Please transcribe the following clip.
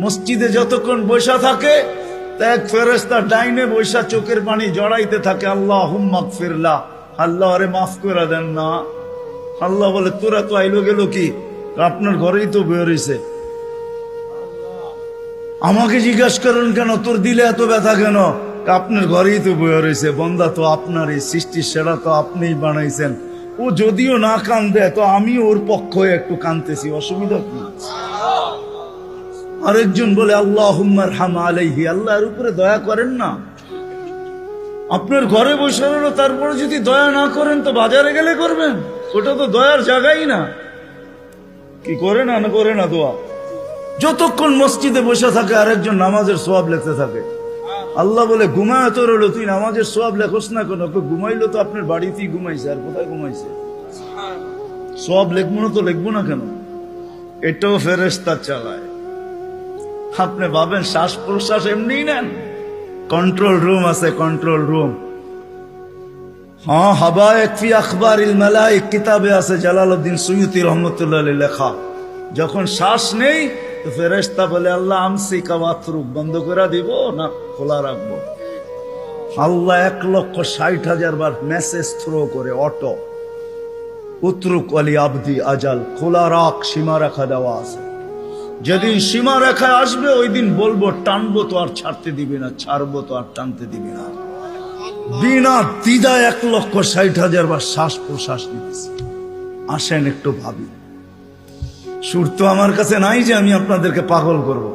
মসজিদে যতক্ষণ বসা থাকে এক ফেরেশতা ডাইনে বৈশা চোখের পানি জড়াইতে থাকে, আল্লাহুম্মা গফিরলা, আল্লাহ আরে মাফ করে দেন না। আল্লাহ বলে তোরা তো আইলো গেল কি, আপনার ঘরেই তো বের হইছে, আমাকে জিজ্ঞাসা করেন কেন তোর দিলে এত ব্যথা কেন? আপনার ঘরেই তো বের হইছে, বন্দা তো আপনারই সৃষ্টি, সেরা তো আপনিই বানাইছেন। ও যদিও না কান্দে তো আমি ওর পক্ষ হয়ে একটু কান্দতেছি, অসুবিধা কি? আরেকজন বলে আল্লাহুম্মা আরহাম আলাইহি, আল্লাহর উপরে দয়া করেন না। আপনার ঘরে বসে রইল, তারপরে যদি দয়া না করেন তো বাজারে গেলে করবেন, ওটা তো দয়ার জায়গাই না। কি করে না করে না দোয়া? যতক্ষণ মসজিদে বসে থাকে আরেকজন নামাজের সওয়াব লিখতে থাকে। আল্লাহ বলে ঘুমায় তো রইল, তুই নামাজের সওয়াব লেখোস না কেন? ঘুমাইলো তো আপনার বাড়িতেই ঘুমাইছে, আর কোথায় ঘুমাইছে? সওয়াব লিখবো না তো লিখবো না কেন? এটাও ফেরেশতা চালায়। আপনি ভাবেন শ্বাস প্রশ্বাস এমনি নেন? কন্ট্রোল রুম আছে, কন্ট্রোল রুম। হ্যাঁ, হাবায়েক ফি আখবারিল মালায়েক কিতাবে আছে, জালালউদ্দিন সুয়ুতি রহমাতুল্লাহ আলাইহি লেখা। যখন শ্বাস নেই তো ফেরেশতা বলে আল্লাহ আমসিকা ওয়াতরুক, বন্ধ করে দিব না খোলা রাখবো? আল্লাহ 1,60,000 বার মেসেজ থ্রো করে, অটো উতরুক আলী আবদি আজাল, খোলা রাখ, সীমা রেখা দেওয়া আছে। যেদিন সীমা রেখায় আসবে ওই দিন বলবো টানবো তো আর ছাড়তে দিবি না, ছাড়বো তো আর টানতে দিবি না। বিনা দ্বিধায় 1,60,000 বার শ্বাস প্রশ্বাস নিতেছি। আসেন একটু ভাবি। সুর তো আমার কাছে নাই যে আমি আপনাদেরকে পাগল করব।